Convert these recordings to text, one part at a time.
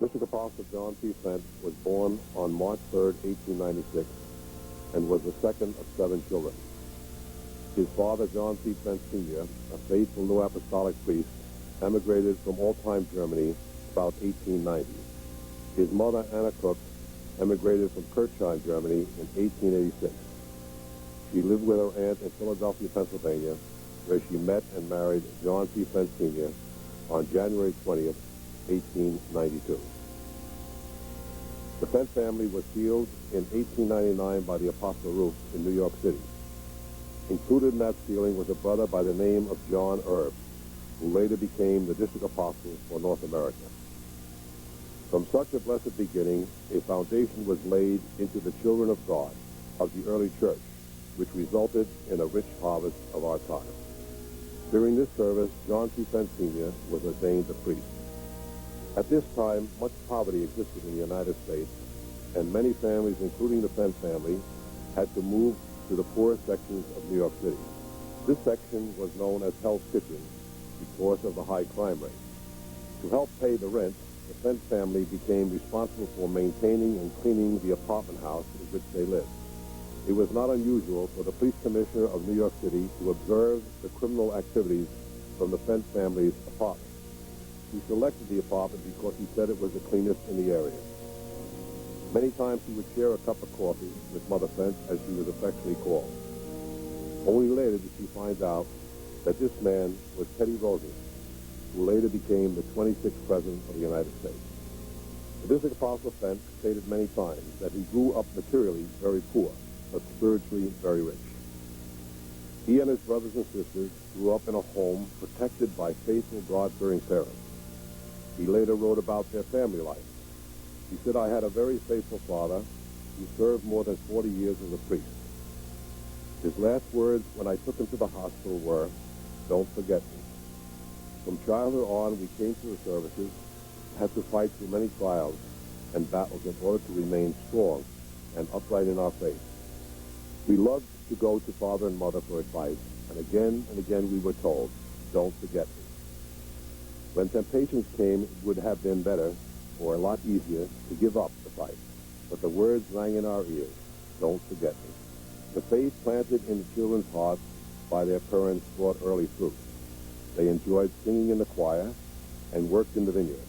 Bishop Apostle John P. Fendt was born on March 3, 1896, and was the second of 7 children. His father, John P. Fendt Sr., a faithful New Apostolic priest, emigrated from all-time Germany about 1890. His mother, Anna Cook, emigrated from Kirchheim, Germany in 1886. She lived with her aunt in Philadelphia, Pennsylvania, where she met and married John P. Fendt Sr. on January 20th, 1892. The Fendt family was sealed in 1899 by the Apostle Roof in New York City. Included in that sealing was a brother by the name of John Erb, who later became the district apostle for North America. From such a blessed beginning, a foundation was laid into the children of God of the early church, which resulted in a rich harvest of our time. During this service, John P. Fendt Sr. was ordained a priest. At this time, much poverty existed in the United States, and many families, including the Fendt family, had to move to the poorer sections of New York City. This section was known as Hell's Kitchen because of the high crime rate. To help pay the rent, the Fendt family became responsible for maintaining and cleaning the apartment house in which they lived. It was not unusual for the police commissioner of New York City to observe the criminal activities from the Fendt family's apartment. He selected the apartment because he said it was the cleanest in the area. Many times he would share a cup of coffee with Mother Fendt, as she was affectionately called. Only later did she find out that this man was Teddy Roosevelt, who later became the 26th President of the United States. The District Apostle Fendt stated many times that he grew up materially very poor, but spiritually very rich. He and his brothers and sisters grew up in a home protected by faithful, God-fearing parents. He later wrote about their family life. He said, "I had a very faithful father who served more than 40 years as a priest. His last words when I took him to the hospital were, 'Don't forget me.' From childhood on, we came to the services, had to fight through many trials and battles in order to remain strong and upright in our faith. We loved to go to Father and Mother for advice, and again we were told, 'Don't forget me.' When temptations came, it would have been better, or a lot easier, to give up the fight. But the words rang in our ears, 'Don't forget me.' The faith planted in the children's hearts by their parents brought early fruit. They enjoyed singing in the choir and worked in the vineyard.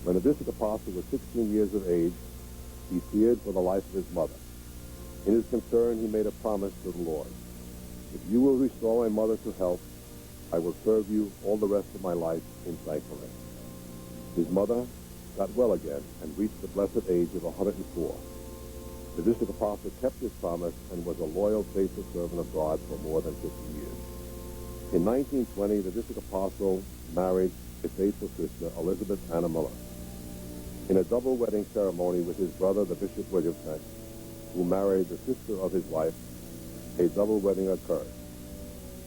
When the district apostle was 16 years of age, he feared for the life of his mother. In his concern, he made a promise to the Lord. 'If you will restore my mother to health, I will serve you all the rest of my life in thankfulness.' His mother got well again and reached the blessed age of 104. The district apostle kept his promise and was a loyal, faithful servant of God for more than 50 years. In 1920, the district apostle married a faithful sister, Elizabeth Anna Miller. In a double wedding ceremony with his brother, the Bishop William Fendt, who married the sister of his wife, a double wedding occurred.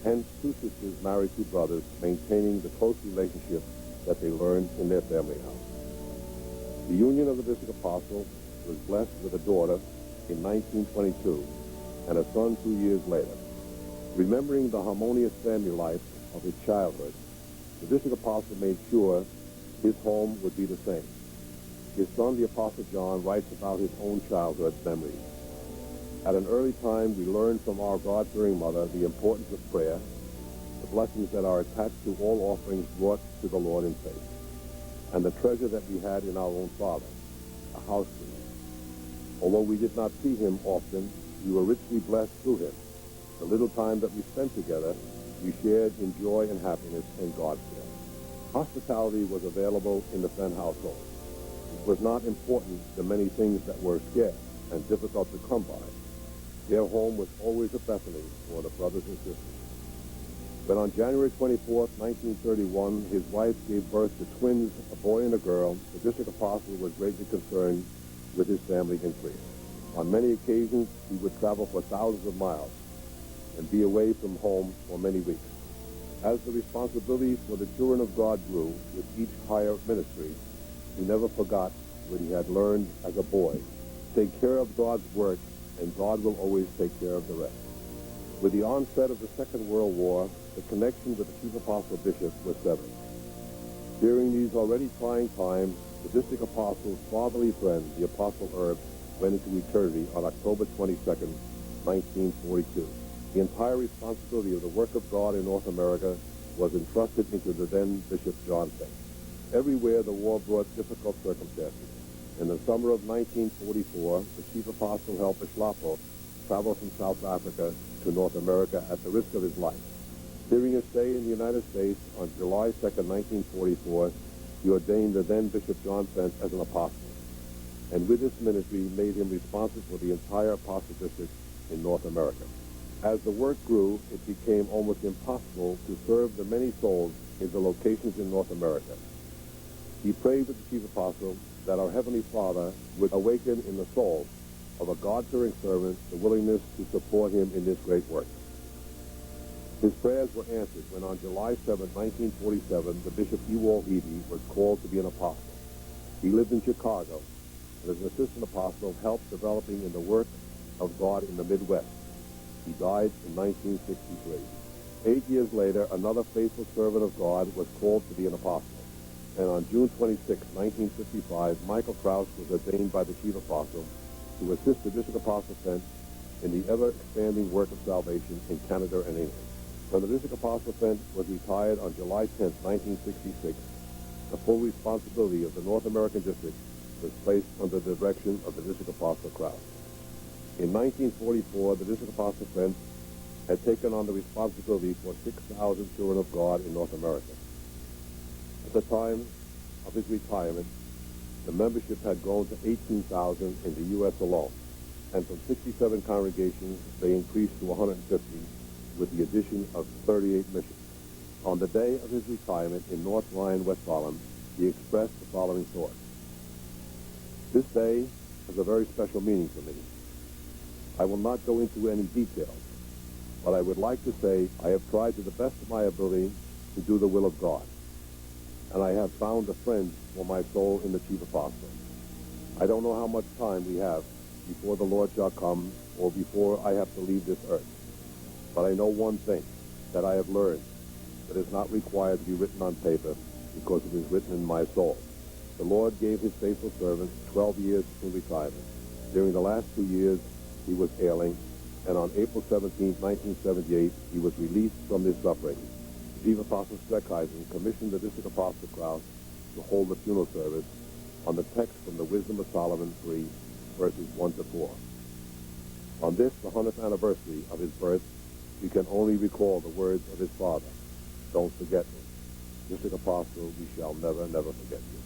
Hence, 2 sisters married 2 brothers, maintaining the close relationship that they learned in their family house. The union of the district apostle was blessed with a daughter in 1922 and a son 2 years later. Remembering the harmonious family life of his childhood, the district apostle made sure his home would be the same. His son, the Apostle John, writes about his own childhood memories. At an early time, we learned from our God-fearing mother the importance of prayer, the blessings that are attached to all offerings brought to the Lord in faith, and the treasure that we had in our own father, a house priest. Although we did not see him often, we were richly blessed through him. The little time that we spent together, we shared in joy and happiness in God's care. Hospitality was available in the Fendt household. It was not important to many things that were scarce and difficult to come by. Their home was always a Bethany for the brothers and sisters. When on January 24th, 1931, his wife gave birth to twins, a boy and a girl, the district apostle was greatly concerned with his family increase. On many occasions, he would travel for thousands of miles and be away from home for many weeks. As the responsibility for the children of God grew with each higher ministry, he never forgot what he had learned as a boy. Take care of God's work, and God will always take care of the rest. With the onset of the Second World War, the connection with the chief apostle bishop was severed. During these already trying times, The district apostle's fatherly friend, the Apostle Herb, went into eternity on October 22nd, 1942. The entire responsibility of the work of God in North America was entrusted into the then Bishop John Fendt. Everywhere the war brought difficult circumstances. In the summer of 1944, the chief apostle helped Schlappo travel from South Africa to North America at the risk of his life. During his stay in the United States on July 2nd, 1944, he ordained the then Bishop John Fendt as an apostle, and with this ministry made him responsible for the entire apostle district in North America. As the work grew, it became almost impossible to serve the many souls in the locations in North America. He prayed with the chief apostle that our Heavenly Father would awaken in the soul of a God-fearing servant the willingness to support him in this great work. His prayers were answered when on July 7, 1947, the Bishop Ewald Eby was called to be an apostle. He lived in Chicago and as an assistant apostle helped developing in the work of God in the Midwest. He died in 1963. 8 years later, another faithful servant of God was called to be an apostle. And on June 26, 1955, Michael Krause was ordained by the chief apostle to assist the District Apostle Fendt in the ever-expanding work of salvation in Canada and England. When the District Apostle Fendt was retired on July 10, 1966, the full responsibility of the North American District was placed under the direction of the District Apostle Krause. In 1944, the District Apostle Fendt had taken on the responsibility for 6,000 children of God in North America. At the time of his retirement, the membership had grown to 18,000 in the U.S. alone, and from 67 congregations, they increased to 150 with the addition of 38 missions. On the day of his retirement in North Rhine-Westfalen, he expressed the following thought: "This day has a very special meaning for me. I will not go into any details, but I would like to say I have tried to the best of my ability to do the will of God, and I have found a friend for my soul in the chief apostle. I don't know how much time we have before the Lord shall come or before I have to leave this earth, but I know one thing that I have learned that is not required to be written on paper because it is written in my soul. The Lord gave his faithful servant 12 years in retirement. During the last 2 years, he was ailing, and on April 17, 1978, he was released from his suffering. Chief Apostle Streckheisen commissioned the District Apostle Krause to hold the funeral service on the text from the Wisdom of Solomon 3, verses 1 to 4. On this, the 100th anniversary of his birth, we can only recall the words of his father: "Don't forget me. District Apostle, we shall never, never forget you."